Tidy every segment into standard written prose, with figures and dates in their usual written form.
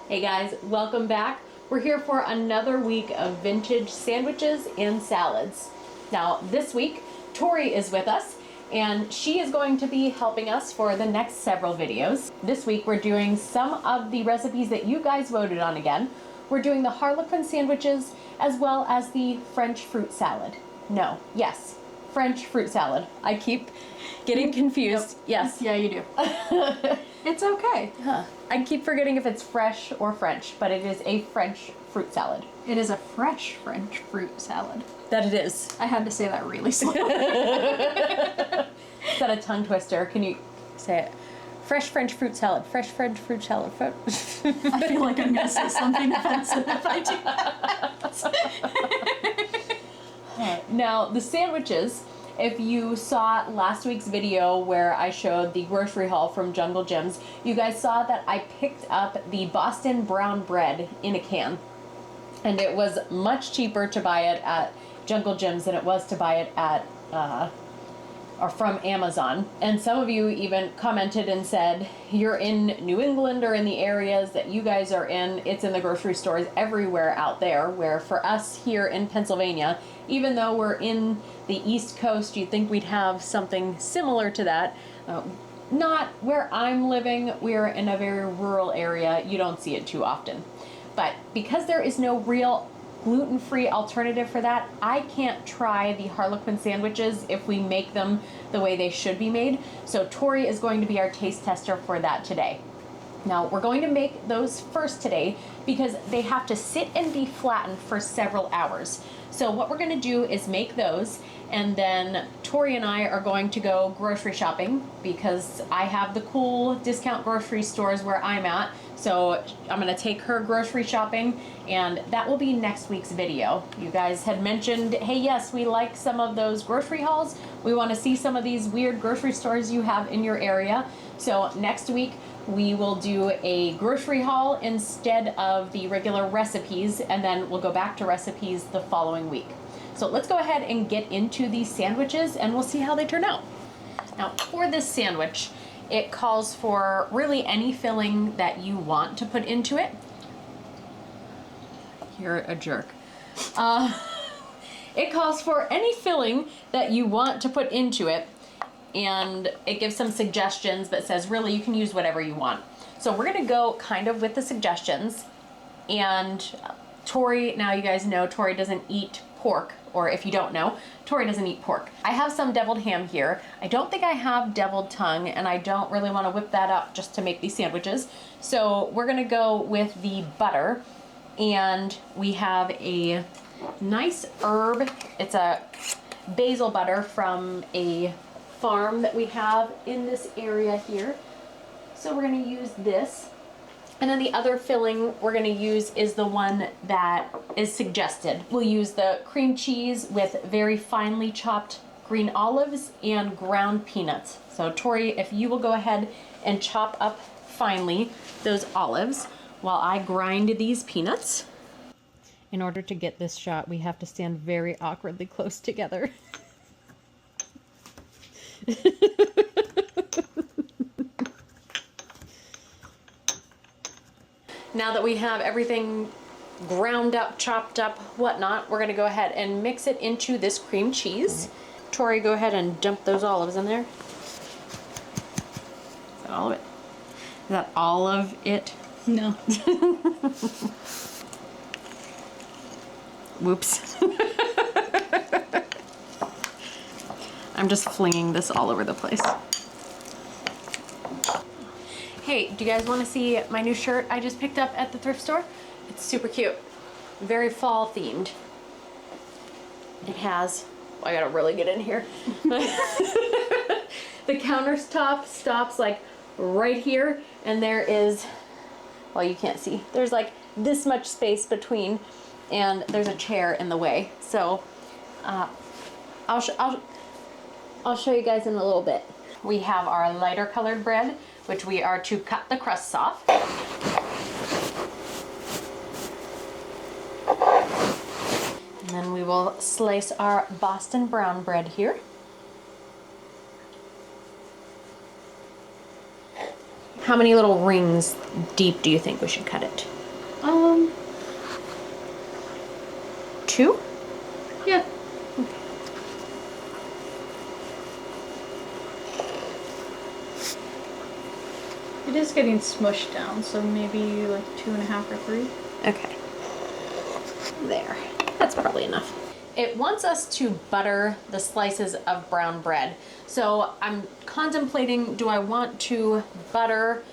Hey guys, welcome back. We're here for another week of vintage sandwiches and salads. Now this week, Tori is with us and she is going to be helping us for the next several videos. This week we're doing some of the recipes that you guys voted on again. We're doing the Harlequin sandwiches as well as the French fruit salad. No, yes, French fruit salad. I keep getting confused. Yep. Yes. Yeah, you do. It's okay. Huh. I keep forgetting if it's fresh or French, but it is a French fruit salad. It is a fresh French fruit salad. That it is. I had to say that really slow. Is that a tongue twister? Can you say it? Fresh French fruit salad. Fresh French fruit salad. I feel like I'm going to say something offensive if I do that. Now, the sandwiches, if you saw last week's video where I showed the grocery haul from Jungle Gyms, you guys saw that I picked up the Boston brown bread in a can. And it was much cheaper to buy it at Jungle Gyms than it was to buy it at or from Amazon. And some of you even commented and said, you're in New England or in the areas that you guys are in, it's in the grocery stores everywhere out there, where for us here in Pennsylvania, even though we're in the East Coast, you'd think we'd have something similar to that. Not where I'm living, we're in a very rural area, you don't see it too often. But because there is no real gluten-free alternative for that, I can't try the Harlequin sandwiches if we make them the way they should be made. So Tori is going to be our taste tester for that today. Now we're going to make those first today because they have to sit and be flattened for several hours. So what we're going to do is make those, and then Tori and I are going to go grocery shopping because I have the cool discount grocery stores where I'm at. So I'm going to take her grocery shopping, and that will be next week's video. You guys had mentioned, hey, yes, we like some of those grocery hauls. We want to see some of these weird grocery stores you have in your area. So next week, we will do a grocery haul instead of the regular recipes, and then we'll go back to recipes the following week. So let's go ahead and get into these sandwiches and we'll see how they turn out. Now for this sandwich, it calls for really any filling that you want to put into it. You're a jerk. It calls for any filling that you want to put into it, and it gives some suggestions that says really you can use whatever you want. So we're gonna go kind of with the suggestions, and Tori, now you guys know Tori doesn't eat pork, or if you don't know, Tori doesn't eat pork. I have some deviled ham here. I don't think I have deviled tongue, and I don't really want to whip that up just to make these sandwiches. So we're gonna go with the butter, and we have a nice herb. It's a basil butter from a farm that we have in this area here. So we're going to use this. And then the other filling we're going to use is the one that is suggested. We'll use the cream cheese with very finely chopped green olives and ground peanuts. So Tori, if you will go ahead and chop up finely those olives while I grind these peanuts. In order to get this shot, we have to stand very awkwardly close together. Now that we have everything ground up, chopped up, whatnot, we're gonna go ahead and mix it into this cream cheese. Tori, go ahead and dump those olives in there. Is that all of it? Is that all of it? No. Whoops. I'm just flinging this all over the place. Hey, do you guys want to see my new shirt I just picked up at the thrift store? It's super cute. Very fall themed. It has, I gotta really get in here. The countertop stops like right here, and there is, well, you can't see, there's like this much space between, and there's a chair in the way. So I'll show you guys in a little bit. We have our lighter colored bread, which we are to cut the crusts off. And then we will slice our Boston brown bread here. how many little rings deep do you think we should cut it? 2? Yeah. It is getting smushed down, so maybe like 2.5 or 3. Okay. There. That's probably enough. It wants us to butter the slices of brown bread. So I'm contemplating, do I want to butter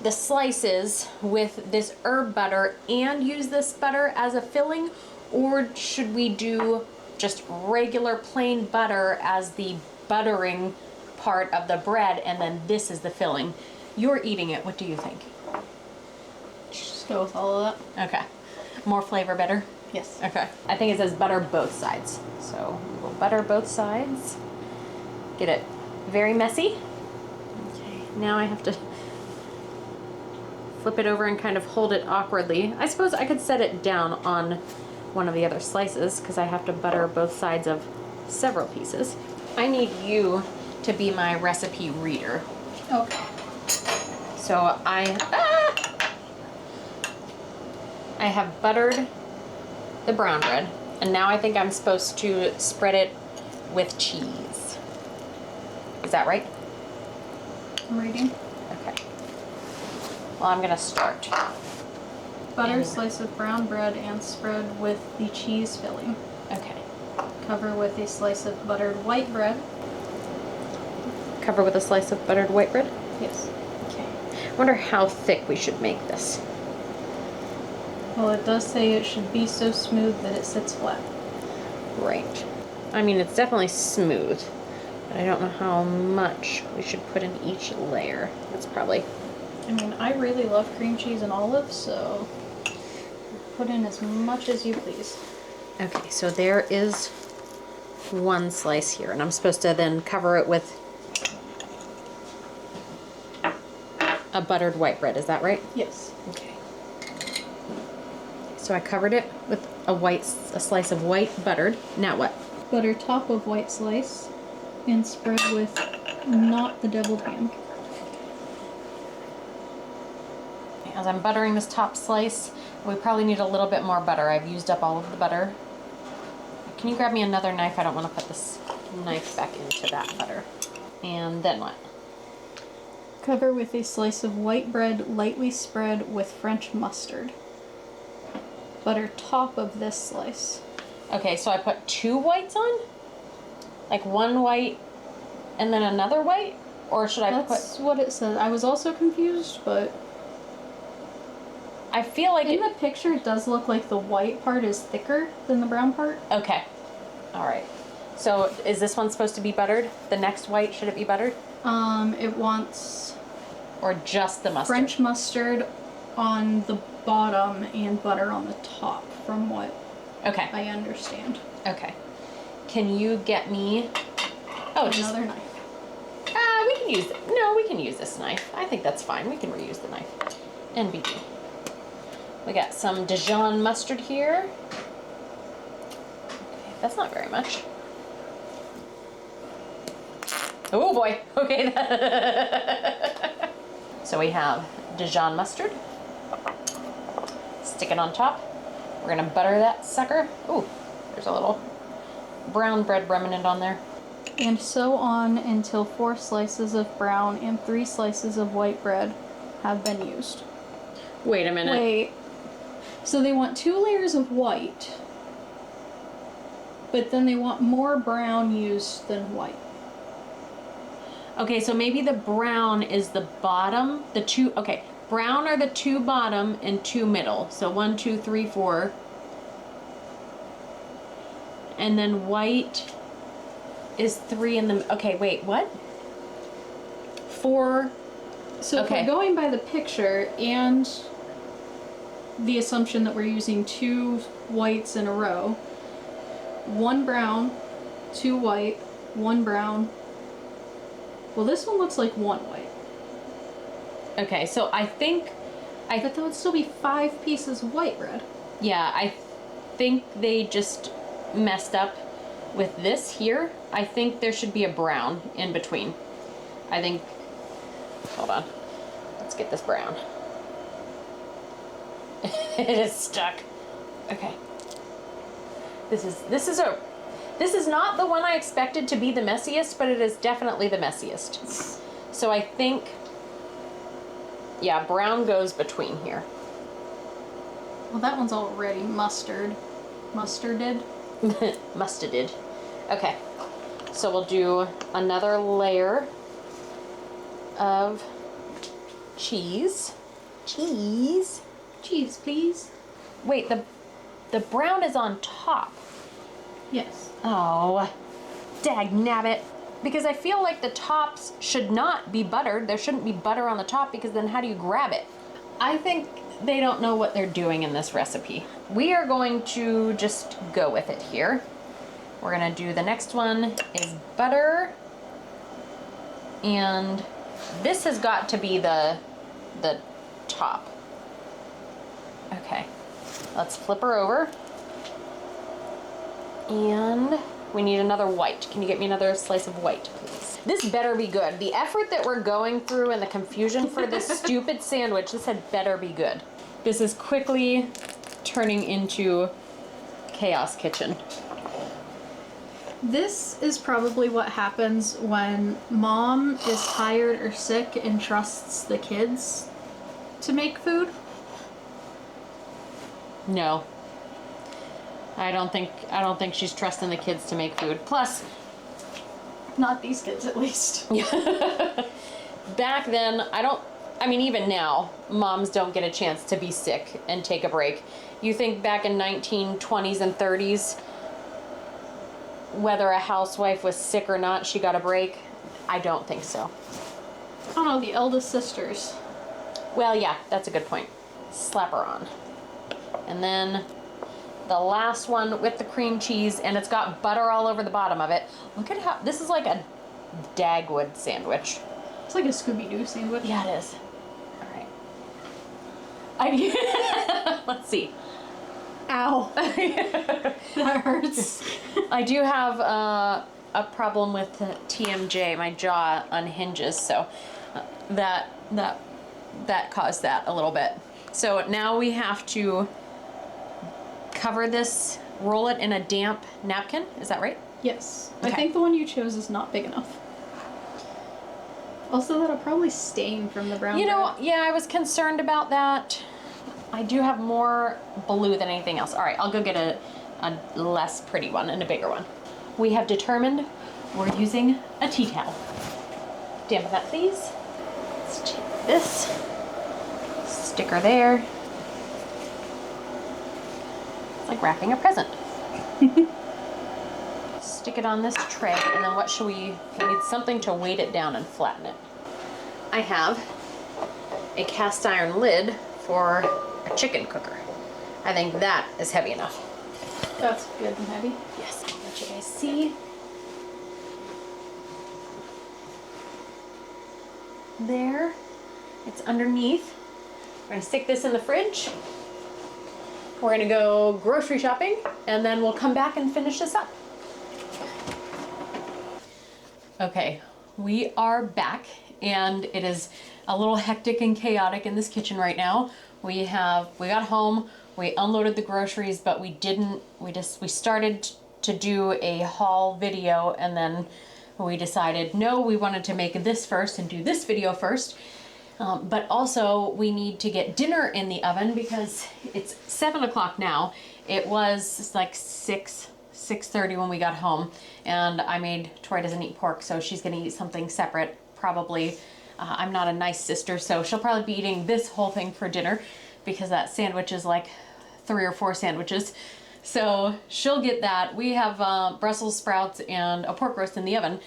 the slices with this herb butter and use this butter as a filling? Or should we do just regular plain butter as the buttering part of the bread and then this is the filling? You're eating it. What do you think? Just go with all of that. Okay. More flavor, better? Yes. Okay. I think it says butter both sides. So we'll butter both sides. Get it very messy. Okay. Now I have to flip it over and kind of hold it awkwardly. I suppose I could set it down on one of the other slices because I have to butter both sides of several pieces. I need you to be my recipe reader. Okay. So I have buttered the brown bread, and now I think I'm supposed to spread it with cheese. Is that right? I'm reading. Okay. Well, I'm gonna start. Butter And- slice of brown bread and spread with the cheese filling. Okay. Cover with a slice of buttered white bread. Cover with a slice of buttered white bread. Yes. Okay. I wonder how thick we should make this. Well, it does say it should be so smooth that it sits flat. Right. I mean, it's definitely smooth, but I don't know how much we should put in each layer. That's probably... I mean, I really love cream cheese and olives, so put in as much as you please. Okay, so there is one slice here, and I'm supposed to then cover it with a buttered white bread. Is that right? Yes. Okay. So I covered it with a slice of white buttered. Now what? Butter top of white slice and spread with not the deviled ham. As I'm buttering this top slice, we probably need a little bit more butter. I've used up all of the butter. Can you grab me another knife? I don't want to put this knife back into that butter. And then what? Cover with a slice of white bread lightly spread with French mustard. Butter top of this slice. Okay, so I put 2 whites on? Like one white and then another white? Or should I That's what it says. I was also confused, but I feel like in the picture it does look like the white part is thicker than the brown part. Okay. Alright. So is this one supposed to be buttered? The next white, should it be buttered? It wants Or just the mustard? French mustard on the bottom and butter on the top, from what Okay. I understand. Okay. Can you get me... Oh, just... Another knife. we can use... No, we can use this knife. I think that's fine. We can reuse the knife. NBD. We got some Dijon mustard here. Okay, that's not very much. Oh boy. Okay. So we have Dijon mustard. Stick it on top. We're gonna butter that sucker. Ooh, there's a little brown bread remnant on there. And so on until 4 slices of brown and 3 slices of white bread have been used. Wait a minute. Wait. So they want 2 layers of white, but then they want more brown used than white. Okay, so maybe the brown is the bottom. The 2, okay, brown are the 2 bottom and 2 middle. So 1, 2, 3, 4. And then white is 3 in the, okay, wait, what? 4. So if Okay. we're going by the picture and the assumption that we're using 2 whites in a row, 1 brown, 2 white, 1 brown. Well, this one looks like 1 white. Okay, so I think, But that would still be 5 pieces of white bread. yeah, I think they just messed up with this here. I think there should be a brown in between. I think, hold on. Let's get this brown. It is stuck. Okay. This is not the one I expected to be the messiest, but it is definitely the messiest. So I think, yeah, brown goes between here. Well, that one's already mustarded. Mustarded. Okay. So we'll do another layer of cheese. Cheese. Cheese, please. Wait, the brown is on top. Yes. Oh, dag nabbit. Because I feel like the tops should not be buttered. There shouldn't be butter on the top, because then how do you grab it? I think they don't know what they're doing in this recipe. We are going to just go with it here. We're gonna do the next one is butter. And this has got to be the top. Okay, let's flip her over. And we need another white. Can you get me another slice of white, please? This better be good. The effort that we're going through and the confusion for this stupid sandwich, this had better be good. This is quickly turning into chaos kitchen. This is probably what happens when mom is tired or sick and trusts the kids to make food. No. I don't think she's trusting the kids to make food. Plus, Not these kids, at least. back then, even now, moms don't get a chance to be sick and take a break. You think back in 1920s and 30s, whether a housewife was sick or not, she got a break? I don't think so. I don't know, the eldest sisters. Well, yeah, that's a good point. Slap her on. And then the last one with the cream cheese, and it's got butter all over the bottom of it. Look at how, this is like a Dagwood sandwich. It's like a Scooby-Doo sandwich. Yeah, it is. All right. Let's see. Ow. That hurts. I do have a problem with TMJ. My jaw unhinges, so that caused that a little bit. So now we have to cover this, roll it in a damp napkin. Is that right? Yes. Okay. I think the one you chose is not big enough. Also, that'll probably stain from the brown bread. Yeah, I was concerned about that. I do have more blue than anything else. All right, I'll go get a less pretty one and a bigger one. We have determined we're using a tea towel. Dampen that, please. Let's take this. Stick her there. It's like wrapping a present. Stick it on this tray, and then what should we need something to weight it down and flatten it. I have a cast iron lid for a chicken cooker. I think that is heavy enough. That's good and heavy. Yes, I'll let you guys see. There, it's underneath. We're gonna stick this in the fridge. We're gonna go grocery shopping, and then we'll come back and finish this up. Okay, we are back, and it is a little hectic and chaotic in this kitchen right now. We got home, we unloaded the groceries, but we started to do a haul video, and then we decided, no, we wanted to make this first and do this video first. But also we need to get dinner in the oven because it's 7 o'clock now. It was like 6:30 when we got home, and I made, Tori doesn't eat pork, so she's gonna eat something separate, probably. I'm not a nice sister, so she'll probably be eating this whole thing for dinner because that sandwich is like 3 or 4 sandwiches. So she'll get that. We have Brussels sprouts and a pork roast in the oven.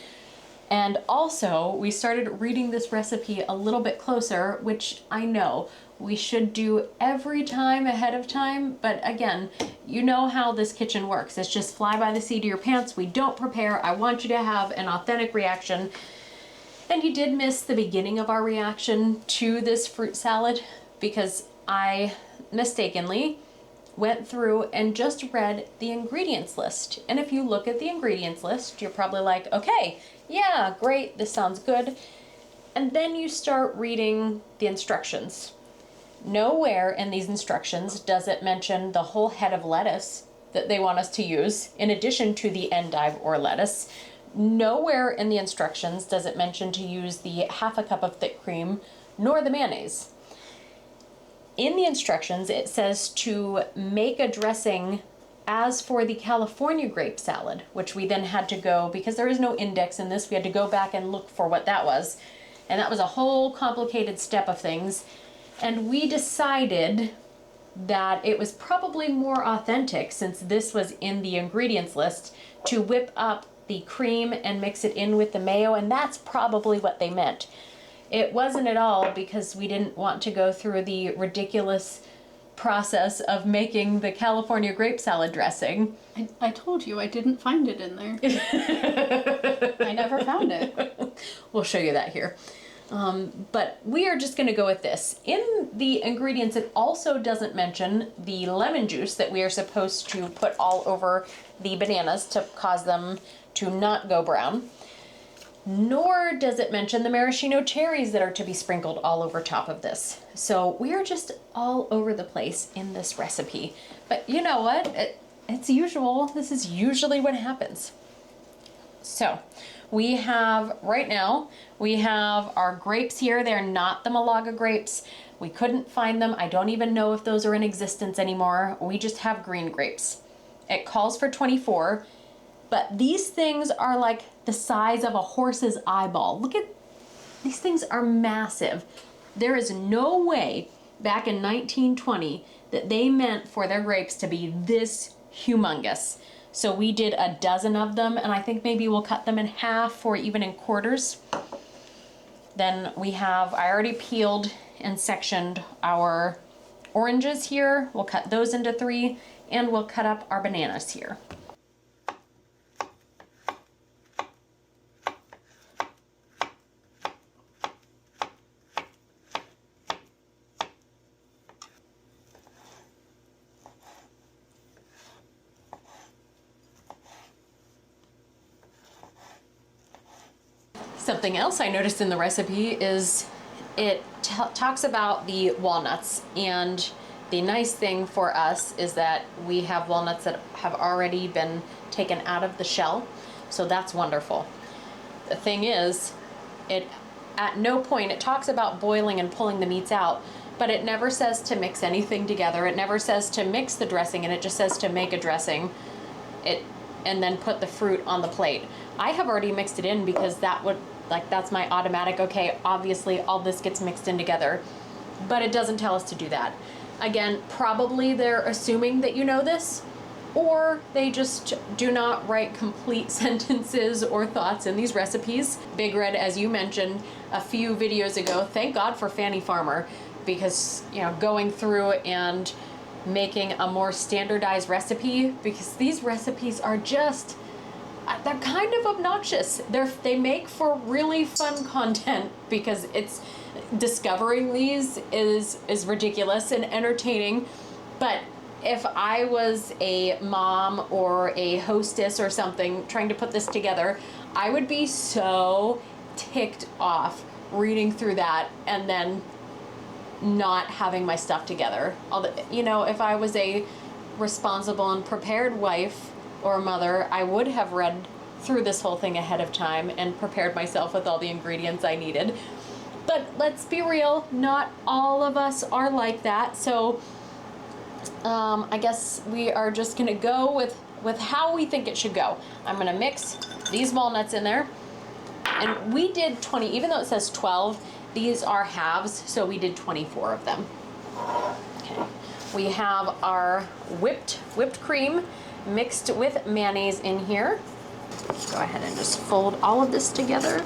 And also, we started reading this recipe a little bit closer, which I know we should do every time ahead of time. But again, you know how this kitchen works. It's just fly by the seat of your pants. We don't prepare. I want you to have an authentic reaction. And you did miss the beginning of our reaction to this fruit salad because I mistakenly went through and just read the ingredients list. And if you look at the ingredients list, you're probably like, okay, yeah, great, this sounds good. And then you start reading the instructions. Nowhere in these instructions does it mention the whole head of lettuce that they want us to use, in addition to the endive or lettuce. Nowhere in the instructions does it mention to use the half a cup of thick cream, nor the mayonnaise. In the instructions, it says to make a dressing as for the California grape salad, which we then had to go, because there is no index in this, we had to go back and look for what that was. And that was a whole complicated step of things. And we decided that it was probably more authentic, since this was in the ingredients list, to whip up the cream and mix it in with the mayo, and that's probably what they meant. It wasn't at all because we didn't want to go through the ridiculous process of making the California grape salad dressing. I told you I didn't find it in there. I never found it. We'll show you that here. But we are just going to go with this. In the ingredients, it also doesn't mention the lemon juice that we are supposed to put all over the bananas to cause them to not go brown. Nor does it mention the maraschino cherries that are to be sprinkled all over top of this. So we are just all over the place in this recipe. But you know what? It's usual. This is usually what happens. So we have, right now, we have our grapes here. They're not the Malaga grapes. We couldn't find them. I don't even know if those are in existence anymore. We just have green grapes. It calls for 24, but these things are like the size of a horse's eyeball. Look at, these things are massive. There is no way back in 1920 that they meant for their grapes to be this humongous. So we did a dozen of them, and I think maybe we'll cut them in half or even in quarters. Then we have, I already peeled and sectioned our oranges here. We'll cut those into 3, and we'll cut up our bananas here. Something else I noticed in the recipe is it talks about the walnuts, and the nice thing for us is that we have walnuts that have already been taken out of the shell, so that's wonderful. The thing is, at no point, it talks about boiling and pulling the meats out, but it never says to mix anything together. It never says to mix the dressing, and it just says to make a dressing and then put the fruit on the plate. I have already mixed it in because that's my automatic, okay, obviously all this gets mixed in together, but it doesn't tell us to do that. Again, probably they're assuming that you know this, or they just do not write complete sentences or thoughts in these recipes. Big Red, as you mentioned a few videos ago, thank God for Fanny Farmer, because, you know, going through and making a more standardized recipe, because these recipes are just, they're kind of obnoxious. They make for really fun content, because it's discovering these is ridiculous and entertaining. But if I was a mom or a hostess or something trying to put this together, I would be so ticked off reading through that and then not having my stuff together. You know, if I was a responsible and prepared wife or mother, I would have read through this whole thing ahead of time and prepared myself with all the ingredients I needed. But let's be real, not all of us are like that. So I guess we are just gonna go with how we think it should go. I'm gonna mix these walnuts in there. And we did 20, even though it says 12, these are halves, so we did 24 of them. Okay. We have our whipped cream mixed with mayonnaise in here. Go ahead and just fold all of this together.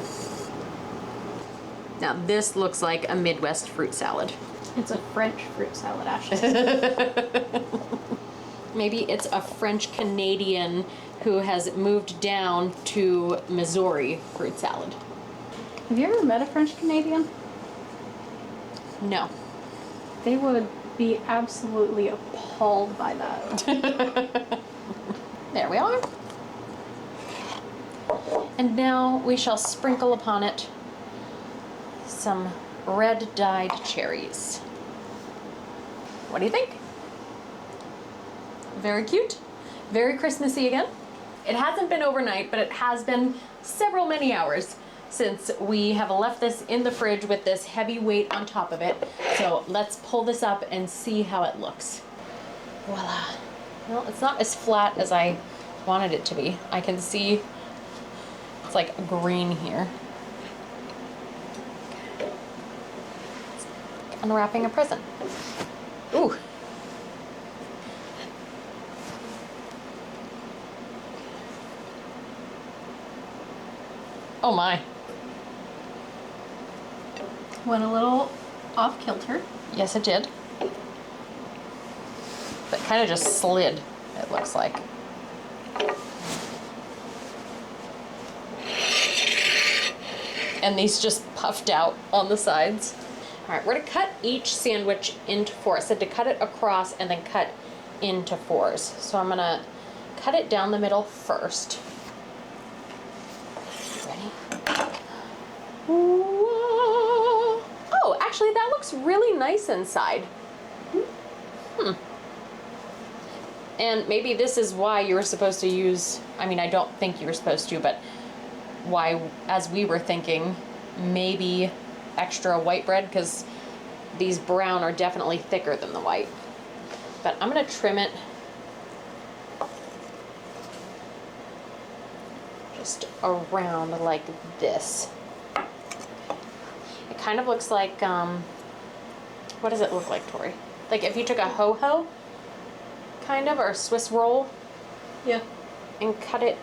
Now this looks like a Midwest fruit salad. It's a French fruit salad, Ashley. Maybe it's a French Canadian who has moved down to Missouri fruit salad. Have you ever met a French Canadian? No. They would be absolutely appalled by that. There we are. And now we shall sprinkle upon it some red dyed cherries. What do you think? Very cute, very Christmassy again. It hasn't been overnight, but it has been several many hours since we have left this in the fridge with this heavy weight on top of it. So let's pull this up and see how it looks. Voila. Well, it's not as flat as I wanted it to be. I can see it's like green here. Unwrapping a present. Ooh. Oh my. Went a little off kilter. Yes, it did. But kind of just slid, it looks like. And these just puffed out on the sides. All right, we're gonna cut each sandwich into four. I said to cut it across and then cut into fours. So I'm gonna cut it down the middle first. Ready? Whoa. Oh, actually that looks really nice inside. And maybe this is why you were supposed to use, I mean, I don't think you were supposed to, but why, as we were thinking, maybe extra white bread, because these brown are definitely thicker than the white. But I'm gonna trim it just around like this. It kind of looks like, what does it look like, Tori? Like if you took a ho-ho, kind of, or a Swiss roll, Yeah. and cut it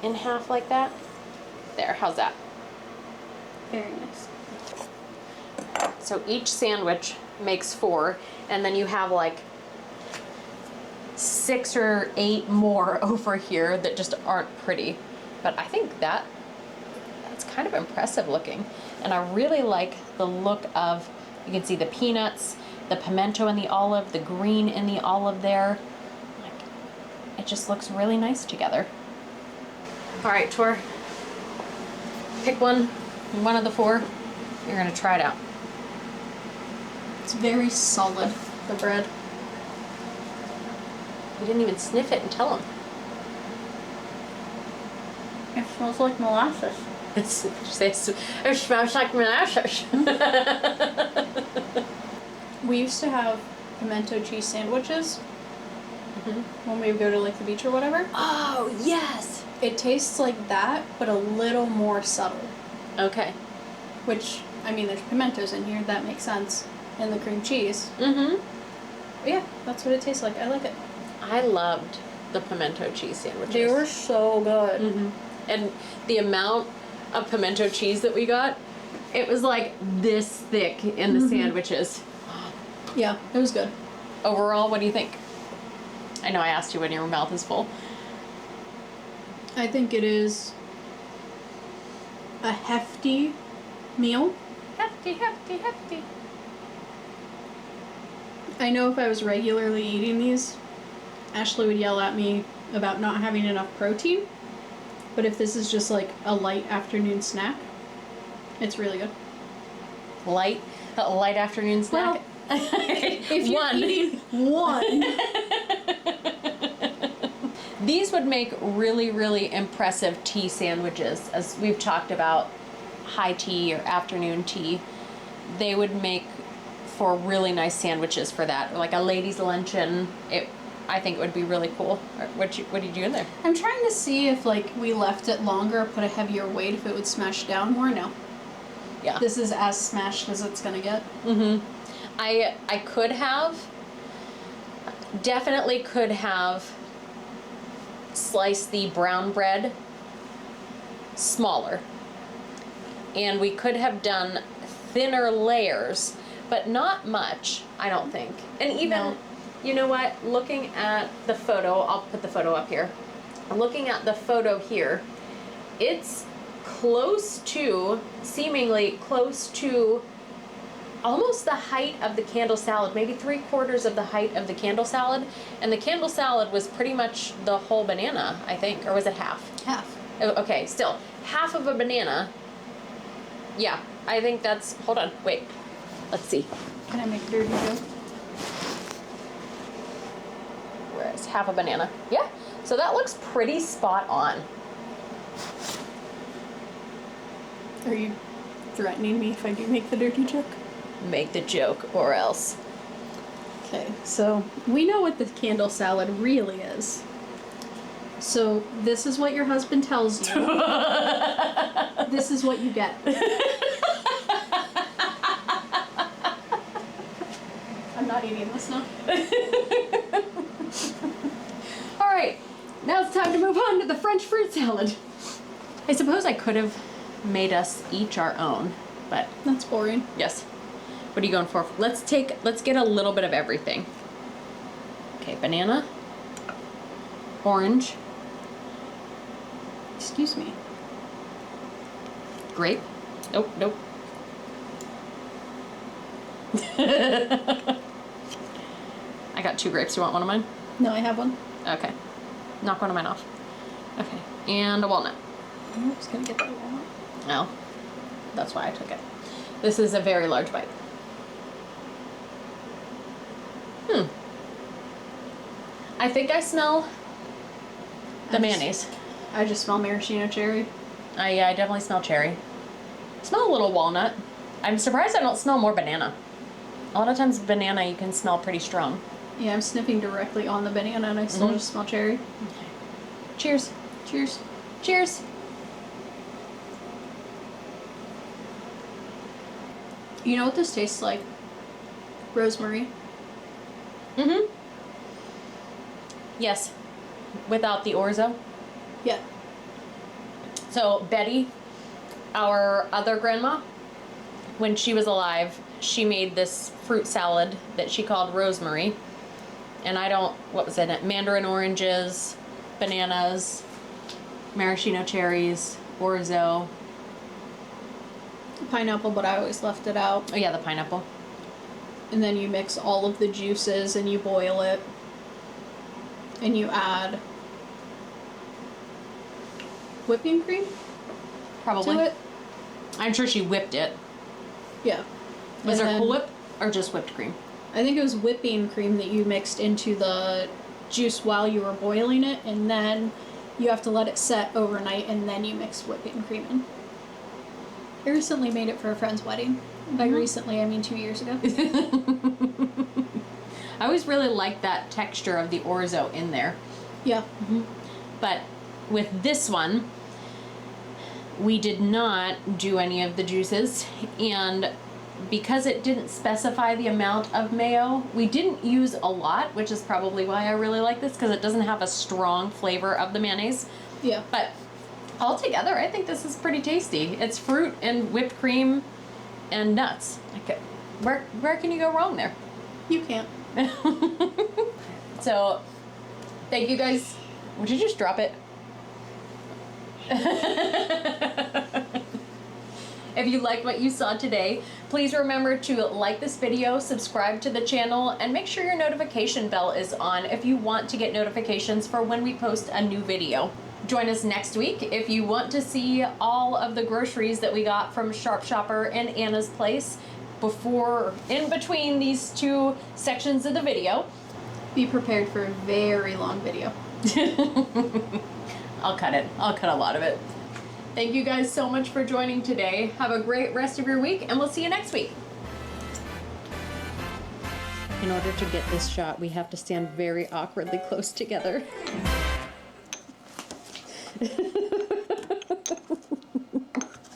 in half like that. There, how's that? Very nice. So each sandwich makes 4, and then you have like 6 or 8 more over here that just aren't pretty. But I think that's kind of impressive looking. And I really like the look of, you can see the peanuts, the pimento in the olive, the green in the olive there. Like, it just looks really nice together. All right, Tor, pick one of the 4. You're gonna try it out. It's very solid, the bread. You didn't even sniff it and tell him. It smells like molasses. It smells like molasses. We used to have pimento cheese sandwiches when we would go to like the beach or whatever. Oh, yes. It tastes like that, but a little more subtle. Okay. Which, I mean, there's pimentos in here, that makes sense. And the cream cheese. Mm-hmm. But yeah, that's what it tastes like. I like it. I loved the pimento cheese sandwiches. They were so good. Mm-hmm. And the amount of pimento cheese that we got, it was like this thick in the sandwiches. Yeah, it was good. Overall, what do you think? I know I asked you when your mouth is full. I think it is a hefty meal. Hefty, hefty, hefty. I know if I was regularly eating these, Ashley would yell at me about not having enough protein. But if this is just like a light afternoon snack, it's really good. A light afternoon snack? Well, if you're eating one. These would make really, really impressive tea sandwiches. As we've talked about high tea or afternoon tea, they would make for really nice sandwiches for that. Or like a ladies' luncheon. I think it would be really cool. What did you do in there? I'm trying to see if like we left it longer, put a heavier weight, if it would smash down more. No. Yeah. This is as smashed as it's gonna get. Mm-hmm. I definitely could have sliced the brown bread smaller. And we could have done thinner layers, but not much, I don't think. And even, No. You know what, looking at the photo, I'll put the photo up here. Looking at the photo here, it's seemingly close to almost the height of the candle salad, maybe 3/4 of the height of the candle salad. And the candle salad was pretty much the whole banana, I think, or was it half? Half. Okay, still, half of a banana. Yeah, I think that's, hold on, wait. Let's see. Can I make a dirty joke? Where is half a banana? Yeah. So that looks pretty spot on. Are you threatening me if I do make the dirty joke? Make the joke or else. Okay, so we know what the candle salad really is. So this is what your husband tells you. This is what you get. I'm not eating this now. All right, now it's time to move on to the French fruit salad. I suppose I could have made us each our own, but That's boring. yes. What are you going for? Let's get a little bit of everything. Okay, banana, orange, Excuse me. grape. Oh, nope. I got 2 grapes. You want one of mine? No, I have one. Okay. Knock one of mine off. Okay. And a walnut. I'm just gonna get that one. No. That's why I took it. This is a very large bite. I think I smell the mayonnaise. I just smell maraschino cherry. Yeah, I definitely smell cherry. Smell a little walnut. I'm surprised I don't smell more banana. A lot of times banana you can smell pretty strong. Yeah, I'm sniffing directly on the banana and I still just smell cherry. Okay. Cheers. Cheers. Cheers. You know what this tastes like? Rosemary. Mm-hmm. Yes. Without the orzo. Yeah. So Betty, our other grandma, when she was alive, she made this fruit salad that she called rosemary. And what was in it? Mandarin oranges, bananas, maraschino cherries, orzo. Pineapple, but I always left it out. Oh yeah, the pineapple. And then you mix all of the juices and you boil it. And you add whipping cream Probably. to it. I'm sure she whipped it. Yeah. Was And there then- Cool Whip or just whipped cream? I think it was whipping cream that you mixed into the juice while you were boiling it, and then you have to let it set overnight, and then you mix whipping cream in. I recently made it for a friend's wedding. By recently, I mean 2 years ago. I always really liked that texture of the orzo in there. Yeah. But with this one, we did not do any of the juices, and because it didn't specify the amount of mayo, we didn't use a lot, which is probably why I really like this, because it doesn't have a strong flavor of the mayonnaise. Yeah. But altogether, I think this is pretty tasty. It's fruit and whipped cream and nuts. Okay. Where can you go wrong there? You can't. So, thank you guys. Would you just drop it? If you liked what you saw today, please remember to like this video, subscribe to the channel, and make sure your notification bell is on if you want to get notifications for when we post a new video. Join us next week if you want to see all of the groceries that we got from Sharp Shopper and Anna's Place in between these 2 sections of the video. Be prepared for a very long video. I'll cut it. I'll cut a lot of it. Thank you guys so much for joining today. Have a great rest of your week, and we'll see you next week. In order to get this shot, we have to stand very awkwardly close together.